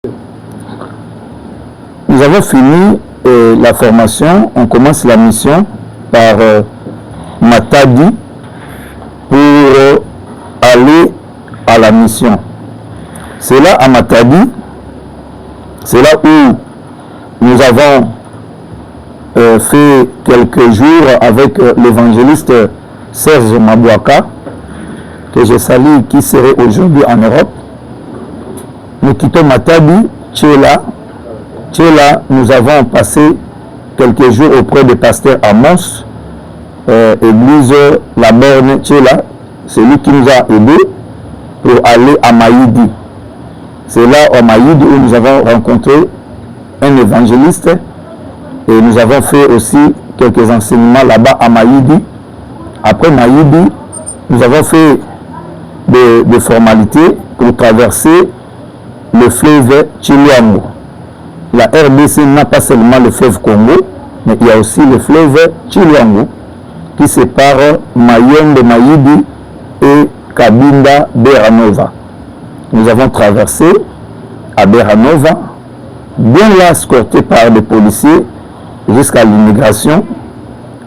Nous avons fini la formation, on commence la mission par Matadi pour aller à la mission. C'est là à Matadi, c'est là où nous avons fait quelques jours avec l'évangéliste Serge Mabouaka, que je salue, qui serait aujourd'hui en Europe. Nous quittons Matadi, Tchéla, nous avons passé quelques jours auprès du pasteur Amos, église La Borne Tchéla, c'est lui qui nous a aidés pour aller à Maïdi. C'est là à Maïdi où nous avons rencontré un évangéliste et nous avons fait aussi quelques enseignements là-bas à Maïdi. Après Maïdi, nous avons fait des formalités pour traverser le fleuve Tchiliango. La RDC n'a pas seulement le fleuve Congo, mais il y a aussi le fleuve Tchiliango qui sépare Mayende Maïdi et Kabinda Beranova. Nous avons traversé à Beranova, bien là escorté par des policiers jusqu'à l'immigration,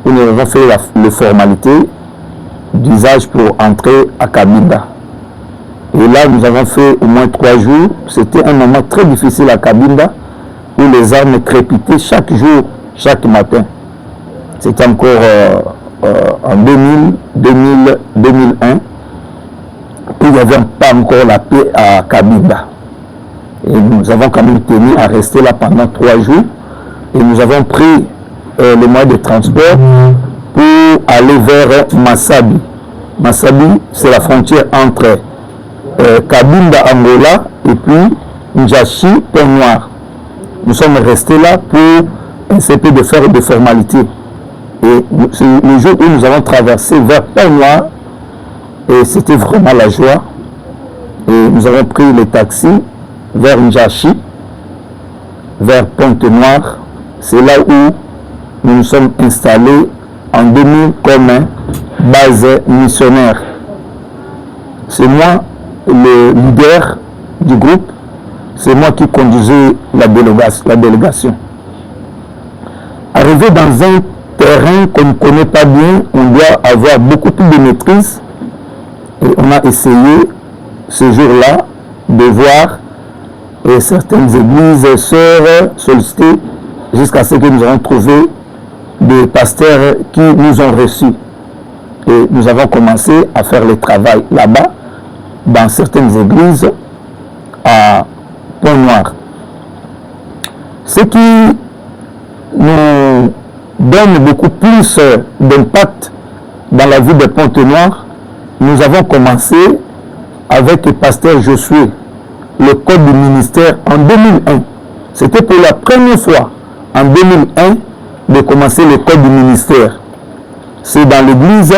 où nous avons fait les formalités d'usage pour entrer à Kabinda. Et là, nous avons fait au moins 3 jours. C'était un moment très difficile à Kabinda, où les armes crépitaient chaque jour, chaque matin. C'était encore en 2001, où il n'y avait pas encore la paix à Kabinda. Et nous avons quand même tenu à rester là pendant 3 jours. Et nous avons pris les moyens de transport pour aller vers Massabi. Massabi, c'est la frontière entre Kabinda, Angola, et puis Njashi, Pont Noir. Nous sommes restés là pour essayer de faire des formalités. Et c'est le jour où nous avons traversé vers Pont Noir, et c'était vraiment la joie. Et nous avons pris les taxis vers Njashi, vers Pointe-Noire. C'est là où nous nous sommes installés en 2000 comme base missionnaire. C'est moi le leader du groupe, c'est moi qui conduisais la délégation. Arrivé dans un terrain qu'on ne connaît pas bien, on doit avoir beaucoup plus de maîtrise. Et on a essayé ce jour-là de voir certaines églises sœurs sollicitées jusqu'à ce que nous avons trouvé des pasteurs qui nous ont reçus. Et nous avons commencé à faire le travail là-bas, dans certaines églises à Pont-Noir. Ce qui nous donne beaucoup plus d'impact dans la vie de Pont-Noir, nous avons commencé avec le pasteur Josué, le code du ministère en 2001. C'était pour la première fois en 2001 de commencer le code du ministère. C'est dans l'église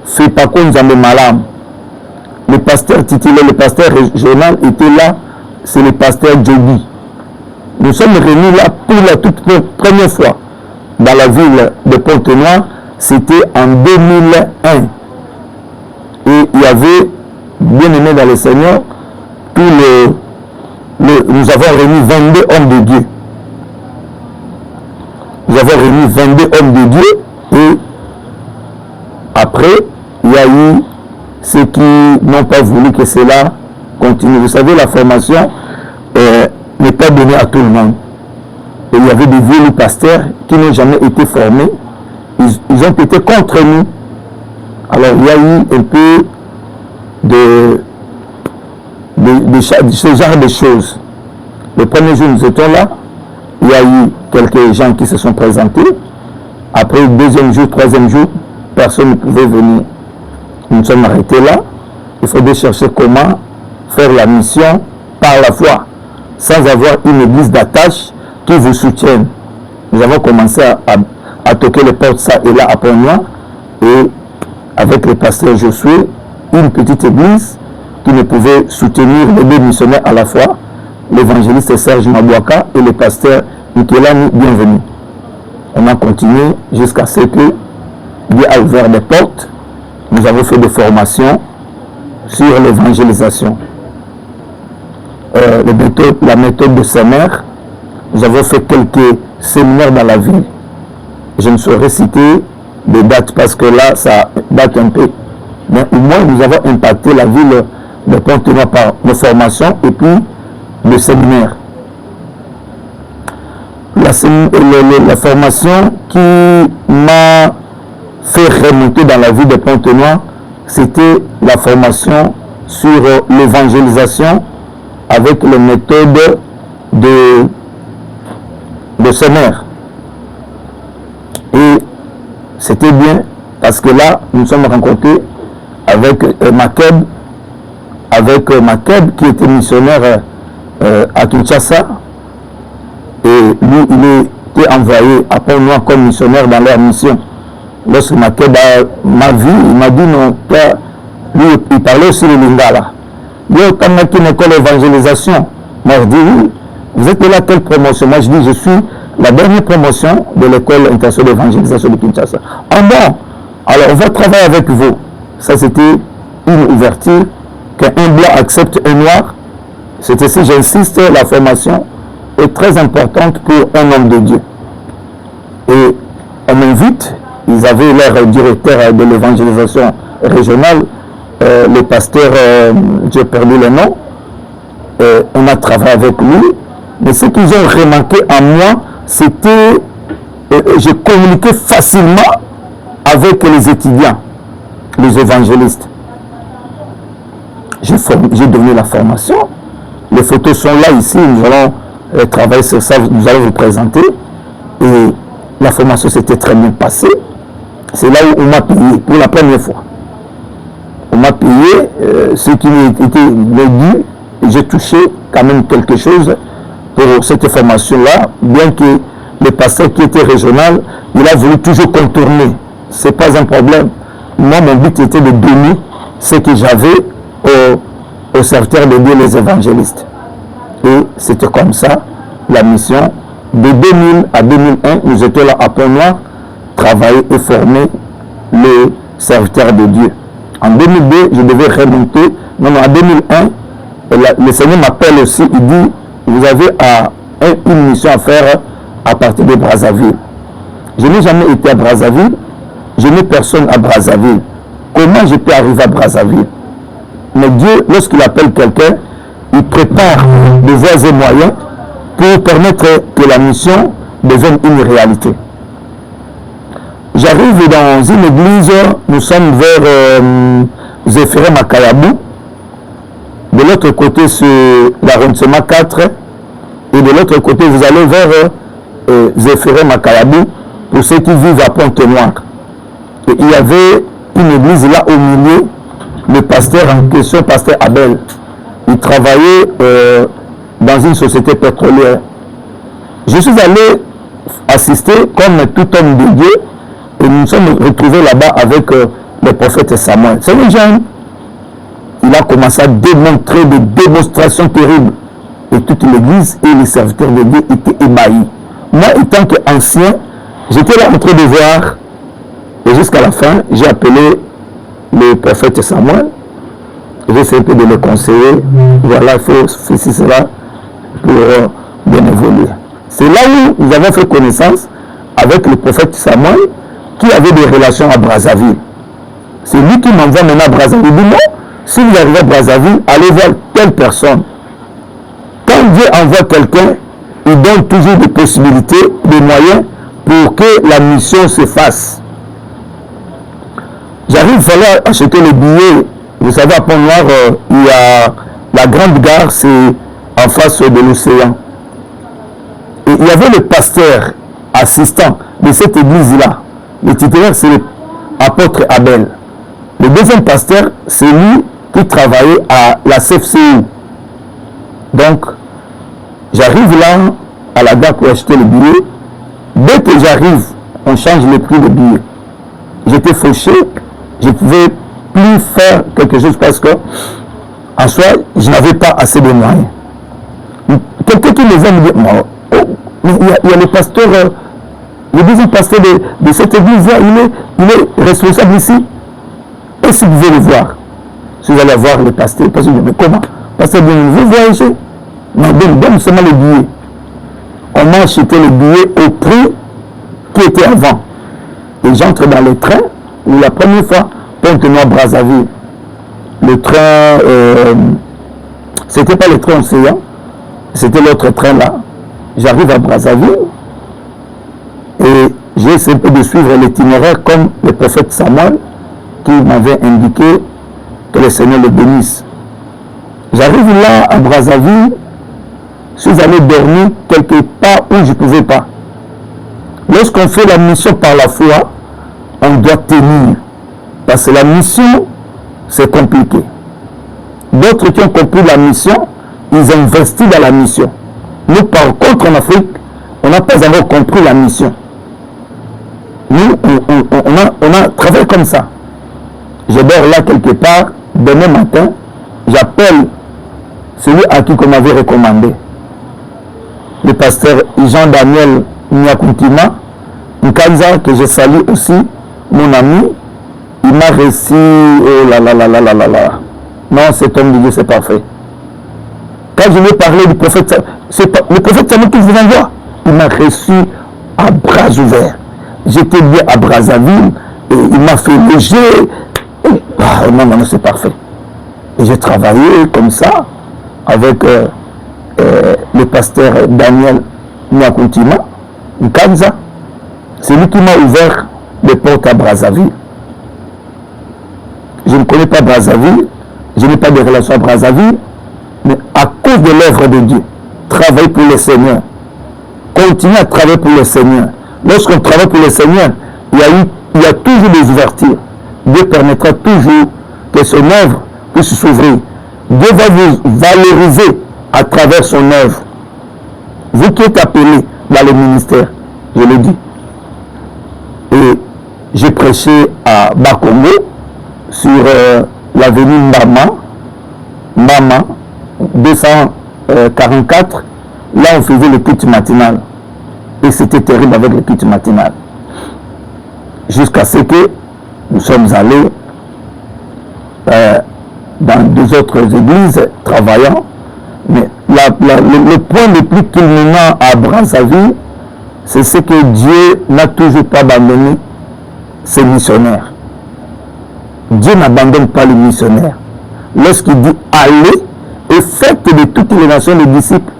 Fepako Nzambe Malam. Le pasteur titulaire, le pasteur régional était là, c'est le pasteur Djobi. Nous sommes réunis là pour la toute première fois dans la ville de Pont-Noir, c'était en 2001. Et il y avait, bien aimé dans le Seigneur, nous avons réuni 22 hommes de Dieu. Nous avons réuni 22 hommes de Dieu et après, il y a eu ceux qui n'ont pas voulu que cela continue. Vous savez, la formation n'est pas donnée à tout le monde. Et il y avait des vieux pasteurs qui n'ont jamais été formés. Ils ont été contre nous. Alors, il y a eu un peu de ce genre de choses. Le premier jour, nous étions là. Il y a eu quelques gens qui se sont présentés. Après le deuxième jour, troisième jour, personne ne pouvait venir. Nous nous sommes arrêtés là. Il faudrait chercher comment faire la mission par la foi, sans avoir une église d'attache qui vous soutienne. Nous avons commencé à toquer les portes ça et là à Pont-Noir, et avec le pasteur Josué, une petite église qui ne pouvait soutenir les deux missionnaires à la fois, l'évangéliste Serge Mabouaka et le pasteur Nikelani Bienvenu. On a continué jusqu'à ce que Dieu a ouvert des portes. Nous avons fait des formations sur l'évangélisation. la méthode de Semer. Nous avons fait quelques séminaires dans la ville. Je ne saurais citer des dates parce que là, ça date un peu. Mais au moins, nous avons impacté la ville de Pointe-Noire par nos formations et puis le séminaire. La formation qui m'a fait remonter dans la ville de Pointe-Noire, c'était la formation sur l'évangélisation avec les méthodes de Semer. Et c'était bien parce que là, nous sommes rencontrés avec Makeb qui était missionnaire à Kinshasa. Et lui, il était envoyé à Pont-Noir comme missionnaire dans leur mission. Lorsque Makeb m'a vu, il m'a dit non, lui, il parlait aussi le Lingala. Lui, quand il a une école d'évangélisation, moi je dis oui, vous êtes de là quelle promotion? Moi je dis je suis la dernière promotion de l'école internationale d'évangélisation de Kinshasa. Ah bon, alors on va travailler avec vous. Ça c'était une ouverture, qu'un blanc accepte un noir. C'est ici, j'insiste, la formation est très importante pour un homme de Dieu. Et on m'invite, ils avaient leur directeur de l'évangélisation régionale, le pasteur, j'ai perdu le nom, on a travaillé avec lui, mais ce qu'ils ont remarqué en moi, c'était, je communiquais facilement avec les étudiants, les évangélistes. J'ai donné la formation, les photos sont là ici, nous allons travailler sur ça, nous allons vous présenter, et la formation s'était très bien passée. C'est là où on m'a payé pour la première fois. On m'a payé ce qui était le dû, et j'ai touché quand même quelque chose pour cette formation-là, bien que le pasteur qui était régional, il a voulu toujours contourner. Ce n'est pas un problème. Moi, mon but était de donner ce que j'avais aux serviteurs de Dieu, les évangélistes. Et c'était comme ça, la mission. De 2000 à 2001, nous étions là à Pont-Noir, travailler et former les serviteurs de Dieu. En 2002, je devais remonter. Non, en 2001, le Seigneur m'appelle aussi, il dit, vous avez une mission à faire à partir de Brazzaville. Je n'ai jamais été à Brazzaville, je n'ai personne à Brazzaville. Comment je peux arriver à Brazzaville? Mais Dieu, lorsqu'il appelle quelqu'un, il prépare des voies et moyens pour permettre que la mission devienne une réalité. J'arrive dans une église, nous sommes vers Zéphirin Makayabou. De l'autre côté, c'est l'arrondissement 4. Et de l'autre côté, vous allez vers Zéphirin Makayabou pour ceux qui vivent à Pointe-Noire. Et il y avait une église là au milieu, le pasteur en question, pasteur Abel. Il travaillait dans une société pétrolière. Je suis allé assister comme tout homme de Dieu et nous nous sommes retrouvés là-bas avec le prophète Samuel. C'est le jeune. Il a commencé à démontrer des démonstrations terribles. Et toute l'église et les serviteurs de Dieu étaient ébahis. Moi, étant qu'ancien, j'étais là en train de voir. Et jusqu'à la fin, j'ai appelé le prophète Samuel. J'ai essayé de le conseiller. Voilà, il faut faire cela pour bien évoluer. C'est là où nous avons fait connaissance avec le prophète Samuel qui avait des relations à Brazzaville. C'est lui qui m'envoie maintenant à Brazzaville. Il dit non, si vous arrivez à Brazzaville, allez voir telle personne. Quand Dieu envoie quelqu'un, il donne toujours des possibilités, des moyens pour que la mission se fasse. J'arrive, il fallait acheter les billets. Vous savez, à Pont-Noir, il y a la grande gare, c'est en face de l'océan. Et il y avait le pasteur assistant de cette église-là. Le titulaire, c'est l'apôtre Abel. Le deuxième pasteur, c'est lui qui travaillait à la CFCU. Donc, j'arrive là, à la gare pour acheter le billet. Dès que j'arrive, on change le prix des billets. J'étais fauché, je ne pouvais plus faire quelque chose parce que, en soi, je n'avais pas assez de moyens. Quelqu'un qui me vient me dire, oh, il y a le pasteur, le deuxième pasteur de cette église-là, il est responsable ici. Et si vous voulez le voir, si vous allez voir le pasteur, parce que mais comment? Pasteur, vous voyagez. Non, donne seulement les billets. On m'a acheté les billets au prix qui était avant. Et j'entre dans le train, la première fois, Pointe-Noire-Brazzaville. Le train, c'était pas le train océan, c'était l'autre train là. J'arrive à Brazzaville et j'ai essayé de suivre l'itinéraire comme le prophète Samuel qui m'avait indiqué que le Seigneur le bénisse. J'arrive là à Brazzaville, je suis allé dormir quelque part où je ne pouvais pas. Lorsqu'on fait la mission par la foi, on doit tenir. Parce que la mission, c'est compliqué. D'autres qui ont compris la mission, ils investissent dans la mission. Nous, par contre, en Afrique, on n'a pas encore compris la mission. Nous, on a travaillé comme ça. Je dors là quelque part, demain matin, j'appelle celui à qui on m'avait recommandé. Le pasteur Jean-Daniel Nyakuntima, Nkanza, que je salue aussi, mon ami, il m'a reçu, oh là là là là là là là. Non, cet homme de Dieu, c'est parfait. Quand je lui ai parlé du prophète, le prophète Samuel que je vous envoie, il m'a reçu à bras ouverts. J'étais bien à Brazzaville, et il m'a fait léger. Ah, non, non, c'est parfait. Et j'ai travaillé comme ça, avec le pasteur Daniel Nyakuntima, Nkanza. C'est lui qui m'a ouvert les portes à Brazzaville. Je ne connais pas Brazzaville, je n'ai pas de relation à Brazzaville, mais à cause de l'œuvre de Dieu, travailler pour le Seigneur, continuer à travailler pour le Seigneur. Lorsqu'on travaille pour le Seigneur, il y a toujours des ouvertures. Dieu permettra toujours que son œuvre puisse s'ouvrir. Dieu va vous valoriser à travers son œuvre. Vous qui êtes appelés dans le ministère, je le dis. Et j'ai prêché à Bakongo, sur l'avenue Mbama 244. Là, on faisait le culte matinal. Et c'était terrible avec le culte matinal. Jusqu'à ce que nous sommes allés dans deux autres églises travaillant. Mais le point le plus culminant à Brazzaville, c'est ce que Dieu n'a toujours pas abandonné ses missionnaires. Dieu n'abandonne pas les missionnaires. Lorsqu'il dit allez et faites de toutes les nations les disciples,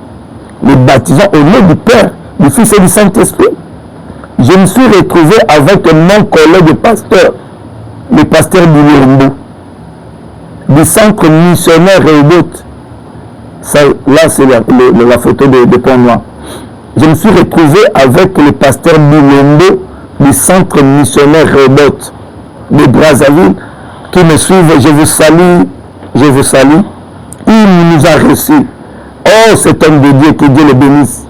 les baptisant au nom du Père, du Fils et du Saint-Esprit. Je me suis retrouvé avec mon collègue pasteur, le pasteur Bilombo, du centre missionnaire Rehoboth. Là, c'est la photo de Pont-Noir. Je me suis retrouvé avec le pasteur Bilombo du centre missionnaire Rehoboth de Brazzaville, qui me suivent. Je vous salue, je vous salue. Il nous a reçus. Oh, cet homme de Dieu, que Dieu le bénisse.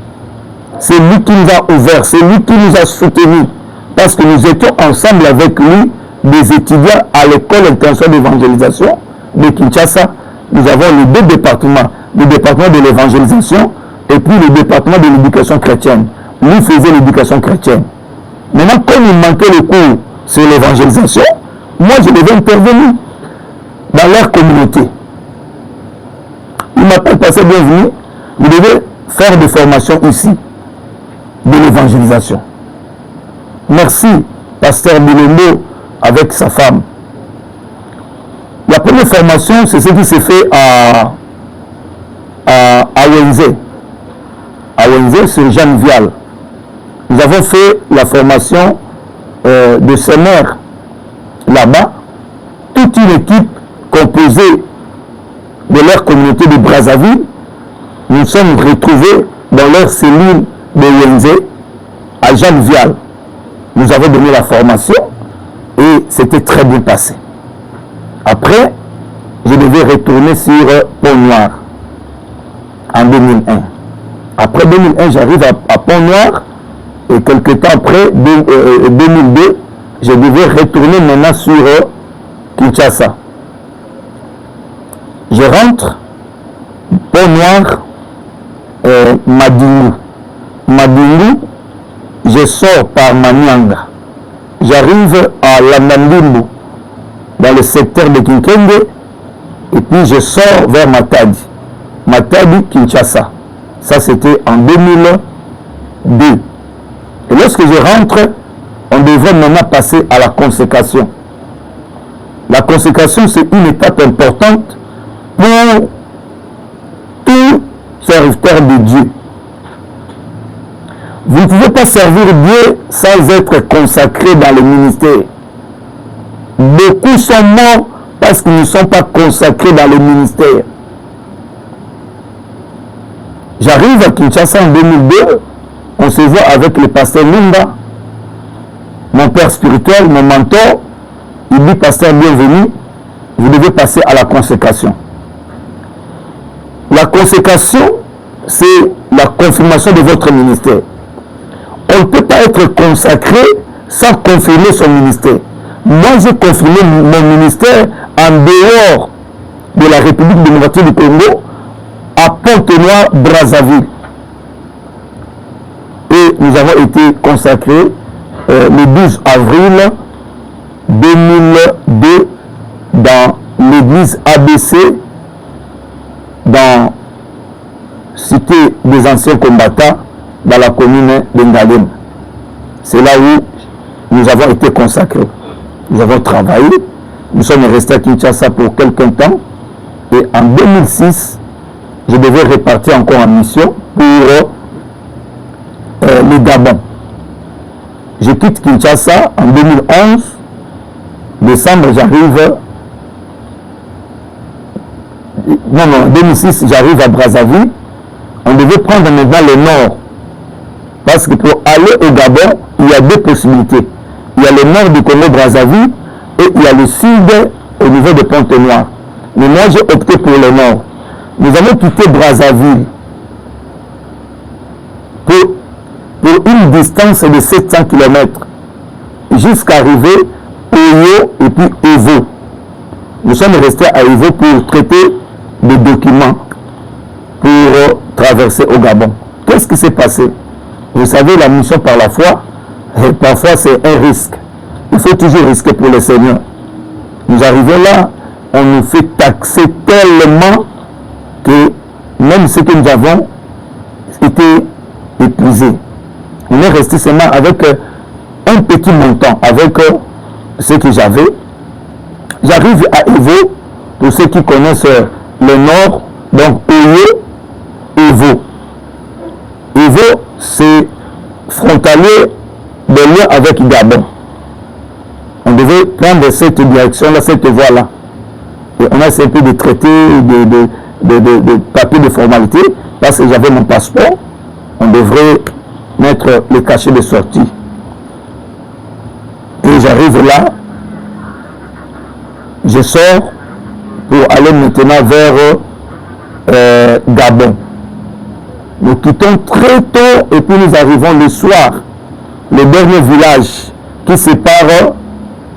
C'est lui qui nous a ouvert, c'est lui qui nous a soutenus. Parce que nous étions ensemble avec lui, des étudiants à l'école internationale d'évangélisation de Kinshasa. Nous avons les deux départements, le département de l'évangélisation et puis le département de l'éducation chrétienne. Lui faisait l'éducation chrétienne. Maintenant, comme il manquait le cours sur l'évangélisation, moi je devais intervenir dans leur communauté. Il m'appelle pasteur bienvenue, vous devez faire des formations ici de l'évangélisation. Merci, pasteur Bilombo avec sa femme. La première formation, c'est ce qui s'est fait à Wenze. À Wenze, sur Jeanne Vial. Nous avons fait la formation de semeurs là-bas. Toute une équipe composée de leur communauté de Brazzaville. Nous sommes retrouvés dans leur cellule de Wenze à Jeanne Vial. Nous avons donné la formation et c'était très bien passé. Après, je devais retourner sur Pont-Noir en 2001. Après 2001, j'arrive à Pont-Noir et quelques temps après, 2002, je devais retourner maintenant sur Kinshasa. Je rentre, Pont-Noir, Madingu. Madingu, je sors par Manianga. J'arrive à Landandimbu, dans le secteur de Kinkende, et puis je sors vers Matadi. Matadi, Kinshasa. Ça, c'était en 2002. Et lorsque je rentre, on devrait maintenant passer à la consécration. La consécration, c'est une étape importante pour tout serviteur de Dieu. Vous ne pouvez pas servir Dieu sans être consacré dans le ministère. Beaucoup sont morts parce qu'ils ne sont pas consacrés dans le ministère. J'arrive à Kinshasa en 2002, on se voit avec le pasteur Lumba, mon père spirituel, mon mentor. Il dit, pasteur, bienvenue, vous devez passer à la consécration. La consécration, c'est la confirmation de votre ministère. On ne peut pas être consacré sans confirmer son ministère. Moi, j'ai confirmé mon ministère en dehors de la République démocratique du Congo, à Pointe-Noire, Brazzaville. Et nous avons été consacrés le 12 avril 2002 dans l'église ABC, dans Cité des anciens combattants, dans la commune d'Engalem. C'est là où nous avons été consacrés. Nous avons travaillé. Nous sommes restés à Kinshasa pour quelques temps. Et en 2006, je devais repartir encore en mission pour le Gabon. Je quitte Kinshasa en 2011. Décembre, j'arrive. En 2006, j'arrive à Brazzaville. On devait prendre maintenant le nord. Parce que pour aller au Gabon, il y a deux possibilités. Il y a le nord du Congo-Brazzaville et il y a le sud au niveau de Pointe-Noire. Mais moi, j'ai opté pour le nord. Nous avons quitté Brazzaville pour une distance de 700 km jusqu'à arriver Oyo et puis Evo. Nous sommes restés à Evo pour traiter des documents pour traverser au Gabon. Qu'est-ce qui s'est passé? Vous savez, la mission par la foi, parfois c'est un risque. Il faut toujours risquer pour le Seigneur. Nous arrivons là, on nous fait taxer tellement que même ce que nous avons été épuisés. On est resté seulement avec un petit montant, avec ce que j'avais. J'arrive à Evo, pour ceux qui connaissent le nord, donc Oyo, Evo. Evo, c'est frontalier de lien avec Gabon. On devait prendre cette direction-là, cette voie-là. Et on a essayé de traiter de papiers de formalité, parce que j'avais mon passeport. On devrait mettre le cachet de sortie. Et j'arrive là, je sors pour aller maintenant vers Gabon. Nous quittons très tôt et puis nous arrivons le soir, le dernier village qui sépare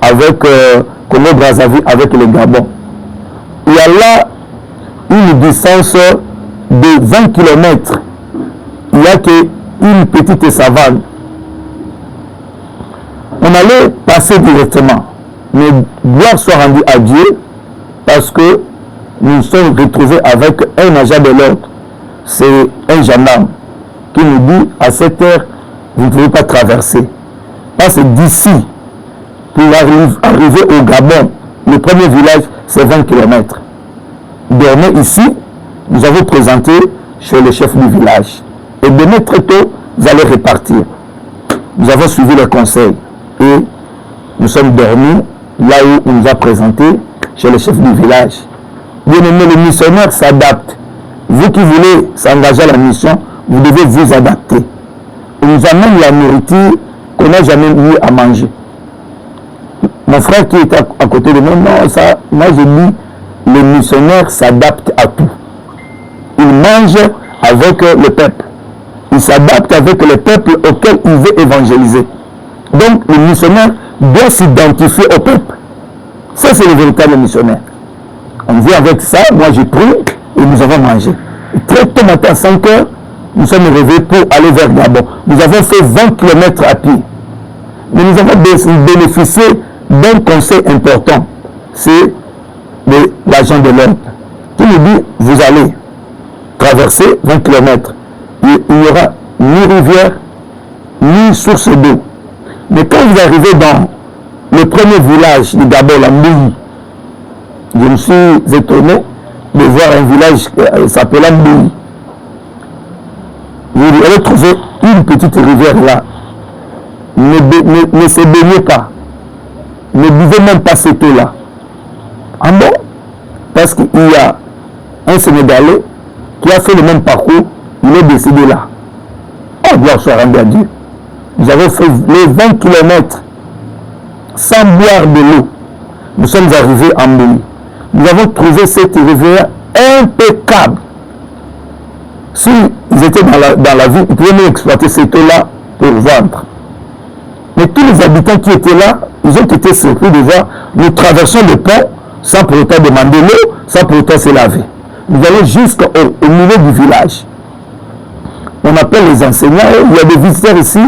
avec Congo-Brazzaville, avec le Gabon. Il y a là une distance de 20 km. Il n'y a qu'une petite savane. On allait passer directement. Mais gloire soit rendue à Dieu parce que nous nous sommes retrouvés avec un agent de l'ordre. C'est un gendarme qui nous dit à cette heure, vous ne pouvez pas traverser. Parce que d'ici, pour arriver au Gabon, le premier village, c'est 20 km. Dormez ici, nous avons présenté chez le chef du village. Et demain très tôt, vous allez repartir. Nous avons suivi les conseils et nous sommes dormis là où on nous a présenté chez le chef du village. Bien aimé, le missionnaire s'adapte. Vous qui voulez s'engager à la mission, vous devez vous adapter. On nous amène la nourriture qu'on n'a jamais eu à manger. Mon frère qui est à côté de moi, non, ça, moi je dis, le missionnaire s'adapte à tout. Il mange avec le peuple. Il s'adapte avec le peuple auquel il veut évangéliser. Donc le missionnaire doit s'identifier au peuple. Ça, c'est le véritable missionnaire. On vient avec ça, moi j'ai pris et nous avons mangé. Et très tôt matin, à 5 heures, nous sommes réveillés pour aller vers Gabon. Nous avons fait 20 km à pied. Mais nous avons bénéficié d'un conseil important. C'est l'agent de l'ordre qui nous dit, vous allez traverser 20 km. il n'y aura ni rivière, ni source d'eau. Mais quand vous arrivez dans le premier village du Gabon, la Mbouyi, je me suis étonné de voir un village qui s'appelle Mbouyi. Vous allez trouver une petite rivière là. Ne se baignez pas. Ne buvez même pas cette eau-là. Ah bon? Parce qu'il y a un Sénégalais qui a fait le même parcours, il est décédé là. Oh, gloire soit rendue à Dieu. Nous avons fait les 20 km sans boire de l'eau. Nous sommes arrivés en Mbouyi. Nous avons trouvé cette rivière impeccable. S'ils étaient dans la ville, ils pouvaient même exploiter cette eau-là pour vendre. Mais tous les habitants qui étaient là, ils ont été surpris de voir nous traversons le pont sans pour autant demander l'eau, sans pour autant se laver. Nous allons jusqu'au niveau du village. On appelle les enseignants, il y a des visiteurs ici,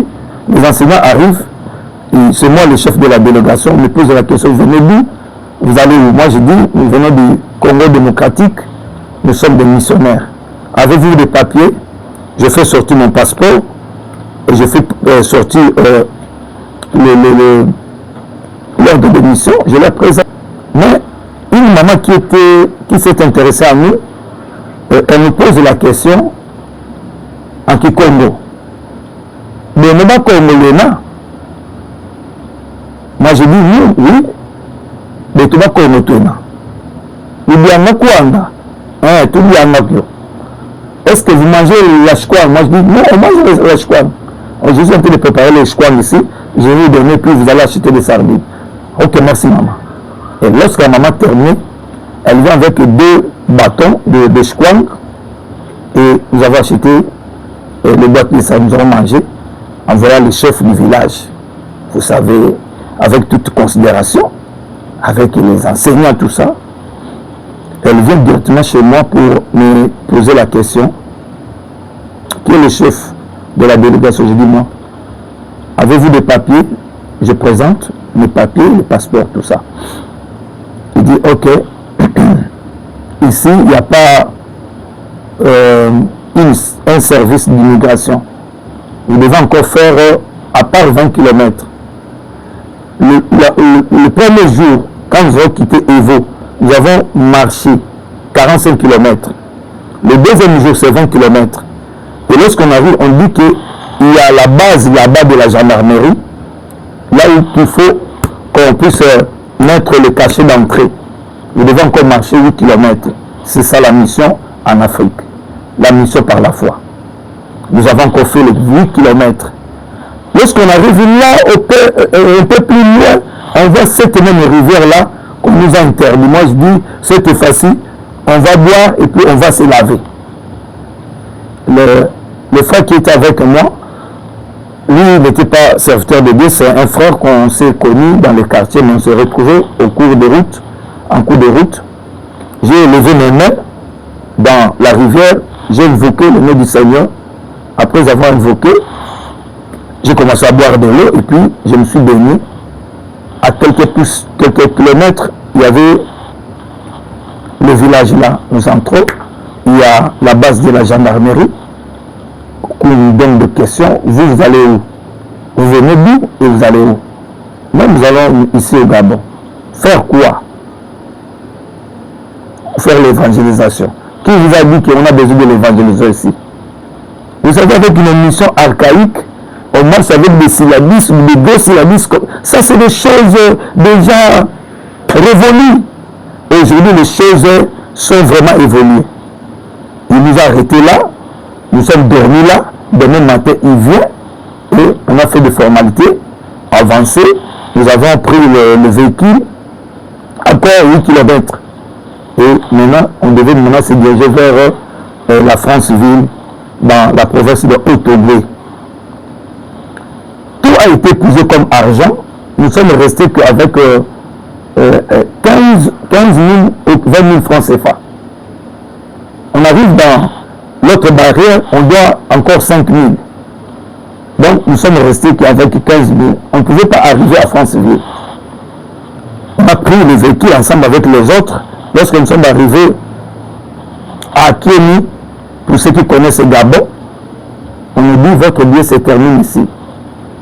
les enseignants arrivent, et c'est moi le chef de la délégation, on me pose la question, vous venez d'où? Vous allez où? Moi je dis, nous venons du Congo démocratique, nous sommes des missionnaires. Avez-vous des papiers? Je fais sortir mon passeport, et je fais sortir l'ordre de mission, je les présente. Mais une maman qui s'est intéressée à nous, elle nous pose la question en Kikongo. Mais nous sommes comme moi je dis oui, mais tu vas comme toi. Il y a un quoi, tout bien. Est-ce que vous mangez la chouan? Moi je dis non, on mange la chouan. Je suis en train de préparer les chouan ici. Je vais vous donner, puis vous allez acheter des sardines. Ok, merci maman. Et lorsque la maman termine, elle vient avec 2 bâtons de chouan et nous avons acheté les boîtes de sardines. Nous avons mangé en voyant le chef du village. Vous savez, avec toute considération, avec les enseignants, tout ça. Elle vient directement chez moi pour me poser la question. Qui est le chef de la délégation? Je dis moi. Avez-vous des papiers? Je présente mes papiers, le passeport, tout ça. Il dit, ok, ici, il n'y a pas un service d'immigration. Vous devez encore faire, à part 20 km. Le premier jour, quand nous avons quitté Evo, nous avons marché 45 km. Le deuxième jour, c'est 20 km. Et lorsqu'on arrive, on dit qu'il y a la base là-bas de la gendarmerie, là où il faut qu'on puisse mettre le cachet d'entrée. Nous devons encore marcher 8 km. C'est ça la mission en Afrique. La mission par la foi. Nous avons encore fait les 8 km. Lorsqu'on arrive là, un peu plus loin, on voit cette même rivière-là qu'on nous a interdit. Moi, je dis, c'est facile, on va boire et puis on va se laver. Le frère qui était avec moi, lui, il n'était pas serviteur de Dieu, c'est un frère qu'on s'est connu dans les quartiers, mais on s'est retrouvé au cours de route, en cours de route. J'ai levé mes mains dans la rivière, j'ai invoqué le nom du Seigneur. Après avoir invoqué, j'ai commencé à boire de l'eau et puis je me suis baigné. À quelques kilomètres, il y avait le village là, nous entrons, il y a la base de la gendarmerie, qui nous donne des questions, vous allez où? Vous venez d'où et vous allez où? Nous allons ici au Gabon. Faire quoi? Faire l'évangélisation. Qui vous a dit qu'on a besoin de l'évangélisation ici? Vous savez, avec une mission archaïque, on marche avec des syllabismes, des gros syllabismes. Ça, c'est des choses déjà révolues. Et aujourd'hui, les choses sont vraiment évoluées. Il nous a arrêtés là, nous sommes dormis là, demain matin, il vient, et on a fait des formalités, avancé, nous avons pris le véhicule, encore 8 km. Et maintenant, on devait se diriger vers la France-Ville, dans la province de Haut-Toblé. Tout a été posé comme argent. Nous sommes restés qu'avec 15 000 et 20 000 francs CFA. On arrive dans l'autre barrière, on doit encore 5 000. Donc nous sommes restés qu'avec 15 000. On ne pouvait pas arriver à France-Ville. On a pris les véhicules ensemble avec les autres. Lorsque nous sommes arrivés à Kémy, pour ceux qui connaissent Gabon, On nous dit votre billet se termine ici.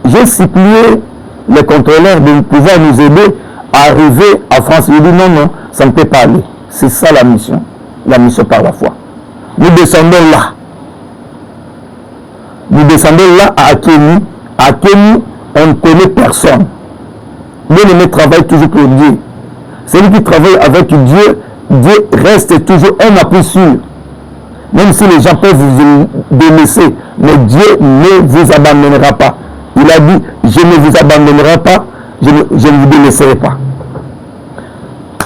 J'ai supplié les contrôleurs de pouvoir nous aider à arriver à France. Ils disent non, non, ça ne peut pas aller. C'est ça la mission par la foi. Nous descendons là. Nous descendons là à Akeni. À Akeni, on ne connaît personne. Bien-aimé travaille toujours pour Dieu. Celui qui travaille avec Dieu, Dieu reste toujours un appui sûr. Même si les gens peuvent vous délaisser, mais Dieu ne vous abandonnera pas. Il a dit, je ne vous abandonnerai pas, je ne vous délaisserai pas.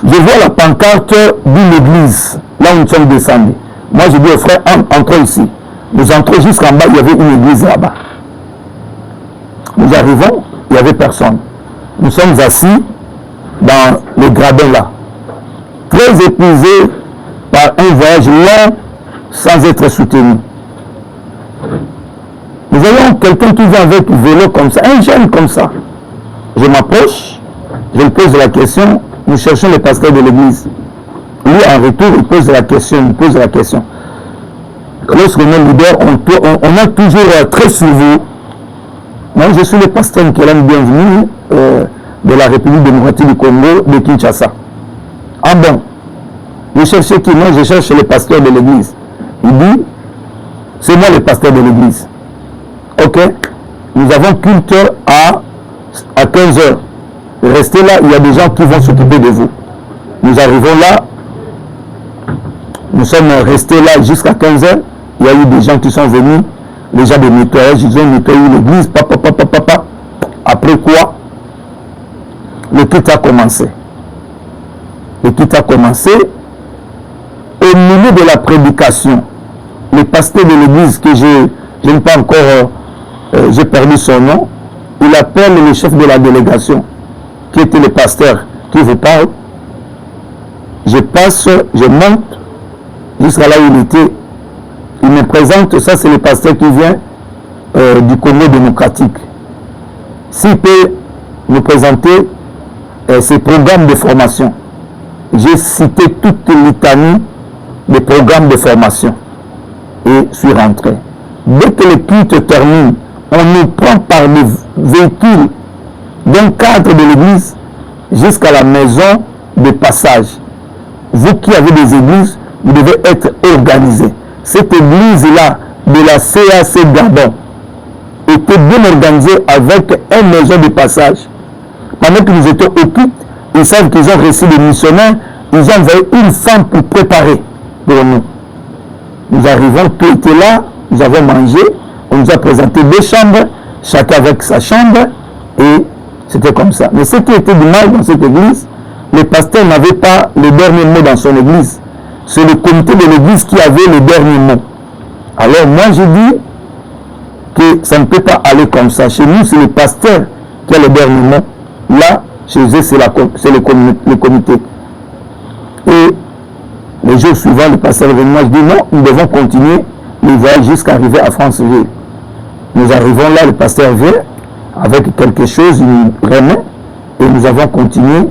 Je vois la pancarte d'une église, là où nous sommes descendus. Moi, je dis aux frères, entrez ici. Nous entrons jusqu'en bas, il y avait une église là-bas. Nous arrivons, il n'y avait personne. Nous sommes assis dans le gradin là, très épuisés par un voyage long sans être soutenu. Nous voyons quelqu'un qui vient avec un vélo comme ça, un jeune comme ça. Je m'approche, je lui pose la question, nous cherchons le pasteur de l'église. Lui, en retour, il pose la question, Lorsque nos leaders, on a toujours très sur vous. Moi, je suis le pasteur Nkelem Bienvenu de la République démocratique du Congo, de Kinshasa. Ah bon, vous cherchez qui? Moi, je cherche le pasteur de l'église. Il dit, c'est moi le pasteur de l'église. Ok, nous avons culte à 15 heures. Restez là, il y a des gens qui vont s'occuper de vous. Nous arrivons là, nous sommes restés là jusqu'à 15 heures. Il y a eu des gens qui sont venus, les gens de nettoyage, ils ont nettoyé l'église, papa. Après quoi, le culte a commencé. Le culte a commencé. Au milieu de la prédication, le pasteur de l'église, que je n'ai pas encore, j'ai perdu son nom, il appelle le chef de la délégation, qui était le pasteur qui vous parle. Je passe, je monte jusqu'à là où il était. Il me présente, ça c'est le pasteur qui vient du Congo démocratique. S'il peut nous présenter ses programmes de formation. J'ai cité toute litanie des programmes de formation et suis rentré. Dès que le culte termine, on nous prend par des véhicules d'un cadre de l'église jusqu'à la maison de passage. Vous qui avez des églises, vous devez être organisés. Cette église-là de la CAC Gabon était bien organisée avec une maison de passage. Pendant que nous étions au culte, ils savent qu'ils ont reçu des missionnaires, ils ont envoyé une femme pour préparer pour nous. Nous arrivons, tout était là, nous avons mangé, on nous a présenté 2 chambres, chacun avec sa chambre, et c'était comme ça. Mais ce qui était du mal dans cette église, le pasteur n'avait pas le dernier mot dans son église. C'est le comité de l'église qui avait le dernier mot. Alors moi je dis que ça ne peut pas aller comme ça. Chez nous, c'est le pasteur qui a le dernier mot. Là, chez eux, c'est le comité. Et le jour suivant, le pasteur est venu. Moi, je dis non, nous devons continuer le voyage jusqu'à arriver à Franceville. Nous arrivons là, le pasteur vient avec quelque chose, il nous remet, et nous avons continué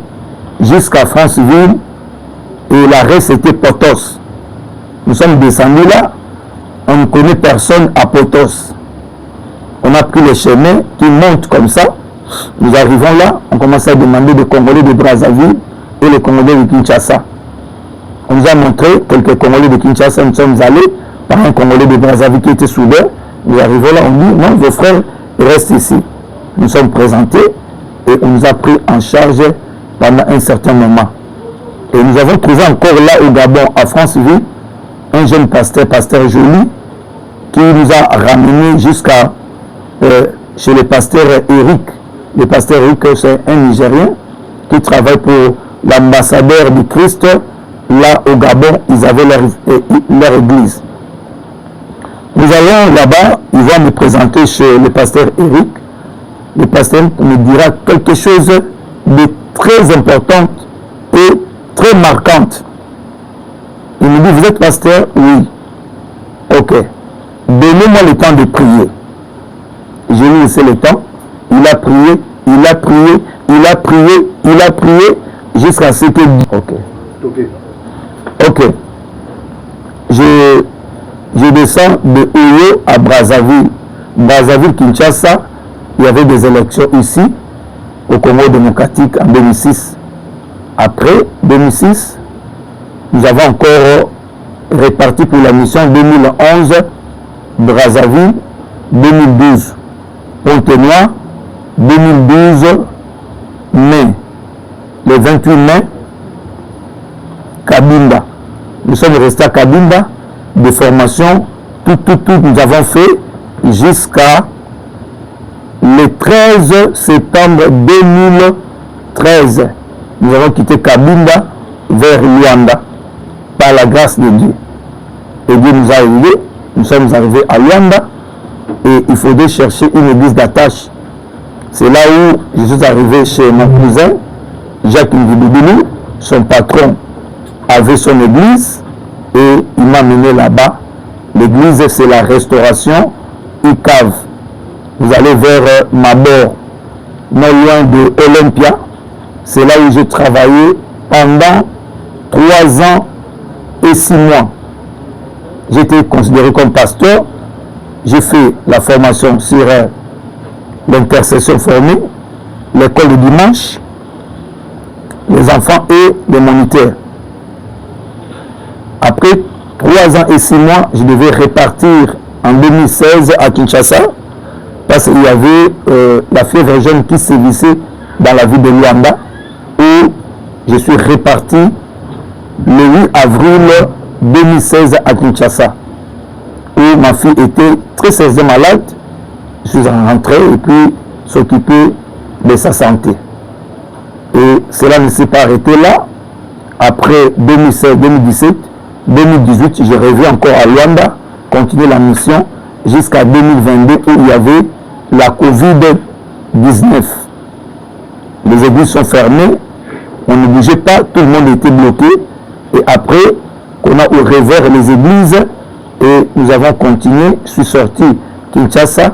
jusqu'à Franceville. Et l'arrêt, c'était Potos. Nous sommes descendus là, on ne connaît personne à Potos. On a pris le chemin qui monte comme ça. Nous arrivons là, on commence à demander des Congolais de Brazzaville et les Congolais de Kinshasa. On nous a montré quelques Congolais de Kinshasa, nous sommes allés par un Congolais de Brazzaville qui était soudeur. Nous arrivons là, on dit, non, vos frères restent ici. Nous sommes présentés et on nous a pris en charge pendant un certain moment. Et nous avons trouvé encore là au Gabon, à Franceville, un jeune pasteur, pasteur Joly, qui nous a ramenés jusqu'à chez le pasteur Eric. Le pasteur Eric, c'est un Nigérien qui travaille pour l'ambassadeur du Christ. Là au Gabon, ils avaient leur église. Nous allons là-bas, ils vont me présenter chez le pasteur Eric. Le pasteur me dira quelque chose de très important et très marquante. Il me dit, vous êtes pasteur? Oui. Ok. Donnez-moi le temps de prier. Je lui ai laissé le temps. Il a prié, il a prié, il a prié, il a prié, jusqu'à ce que... Ok. Je descends de Oyo à Brazzaville. Brazzaville, Kinshasa, il y avait des élections ici, au Congo démocratique, en 2006. Après 2006, nous avons encore réparti pour la mission 2011, Brazzaville, 2012, Pointe-Noire, 2012, mai, le 28 mai, Kabinda. Nous sommes restés à Kabinda, de formation, tout nous avons fait jusqu'à le 13 septembre 2013. Nous avons quitté Kabinda vers Luanda, par la grâce de Dieu. Et Dieu nous a aidés, nous sommes arrivés à Luanda, et il faudrait chercher une église d'attache. C'est là où je suis arrivé chez mon cousin, Jacques Ndibibilou, son patron avait son église, et il m'a mené là-bas. L'église, c'est la restauration ICAV. Vous allez vers Mabor, non loin de Olympia. C'est là où j'ai travaillé pendant 3 ans et 6 mois. J'ai été considéré comme pasteur. J'ai fait la formation sur l'intercession formée, l'école du dimanche, les enfants et les moniteurs. Après 3 ans et 6 mois, je devais repartir en 2016 à Kinshasa parce qu'il y avait la fièvre jaune qui sévissait dans la ville de Luanda, où je suis reparti le 8 avril 2016 à Kinshasa, où ma fille était très sérieusement malade. Je suis rentré et puis s'occuper de sa santé. Et cela ne s'est pas arrêté là. Après 2016, 2017, 2018, je reviens encore à Luanda, continuer la mission jusqu'à 2022 où il y avait la Covid-19. Les églises sont fermées, on ne bougeait pas, tout le monde était bloqué. Et après, on a ouvert les églises et nous avons continué. Je suis sorti Kinshasa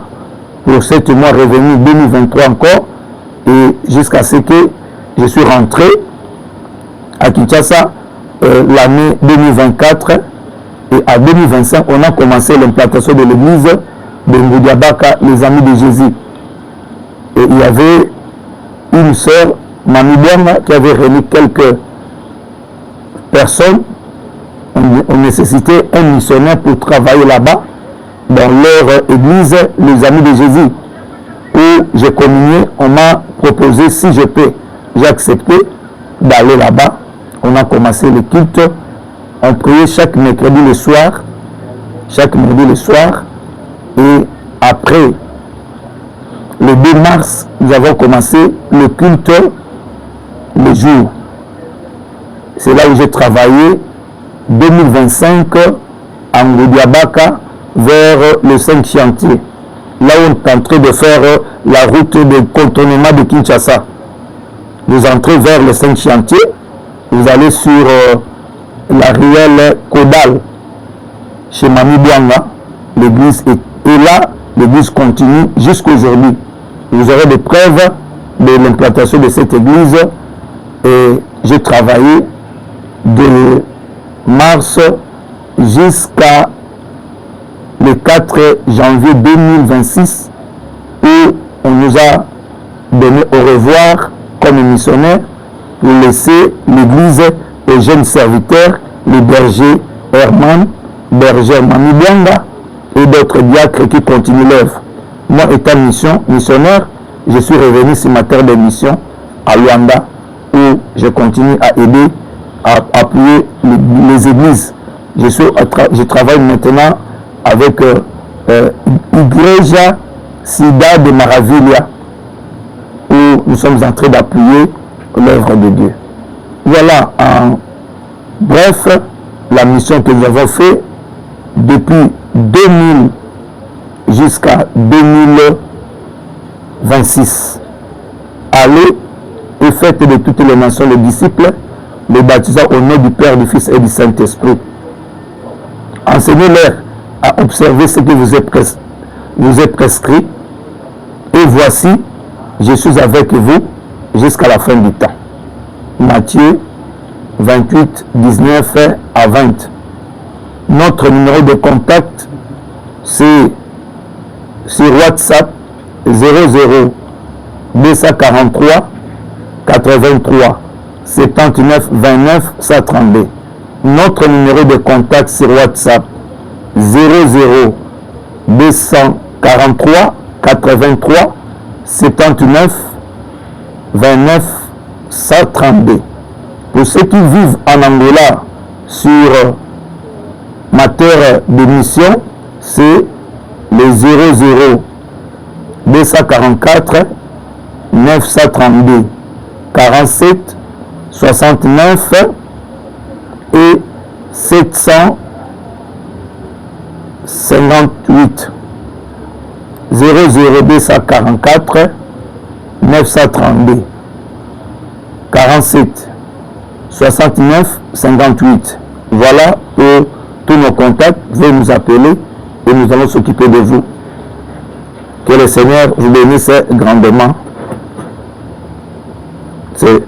pour 7 mois, revenu 2023 encore, et jusqu'à ce que je suis rentré à Kinshasa l'année 2024, et à 2025 on a commencé l'implantation de l'église de Ngoudiabaka, les Amis de Jésus. Et il y avait une sœur, Mami Biama, qui avait réuni quelques personnes. On nécessitait un missionnaire pour travailler là-bas, dans leur église, les Amis de Jésus, où j'ai communié. On m'a proposé si je peux. J'ai accepté d'aller là-bas. On a commencé le culte. On priait chaque mercredi le soir. Chaque mercredi le soir. Et après, le 2 mars, nous avons commencé le culte le jour. C'est là où j'ai travaillé 2025 en Ngoudiabaka vers le 5 chantier. Là où on est en train de faire la route de contournement de Kinshasa. Vous entrez vers le 5 chantier, vous allez sur la ruelle Kodal, chez Mami Bianga. L'église est là, l'église continue jusqu'aujourd'hui. Vous aurez des preuves de l'implantation de cette église. Et j'ai travaillé de mars jusqu'à le 4 janvier 2026, où on nous a donné au revoir comme missionnaire pour laisser l'église aux jeunes serviteurs, les bergers Herman, berger Mami Bianga et d'autres diacres qui continuent l'œuvre. Moi, étant missionnaire, je suis revenu sur ma terre de mission à Luanda, où je continue à aider, à appuyer les églises. Je travaille maintenant avec Igreja Sida de Maravilha, où nous sommes en train d'appuyer l'œuvre de Dieu. Voilà en bref la mission que nous avons fait depuis 2000 jusqu'à 2026. Allez et faites de toutes les nations les disciples, les baptisant au nom du Père, du Fils et du Saint-Esprit. Enseignez-leur à observer ce que vous êtes prescrit. Et voici, je suis avec vous jusqu'à la fin du temps. Matthieu 28, 19 à 20. Notre numéro de contact, c'est sur WhatsApp 00 243 83 79 29 132. Notre numéro de contact sur WhatsApp 00 243 83 79 29 132. Pour ceux qui vivent en Angola sur ma terre d'émission, c'est le 00 244 932 47 69 et 758. 00 244 932 47 69 58. Voilà pour tous nos contacts. Veuillez nous appeler et nous allons s'occuper de vous. Que le Seigneur vous bénisse grandement. C'est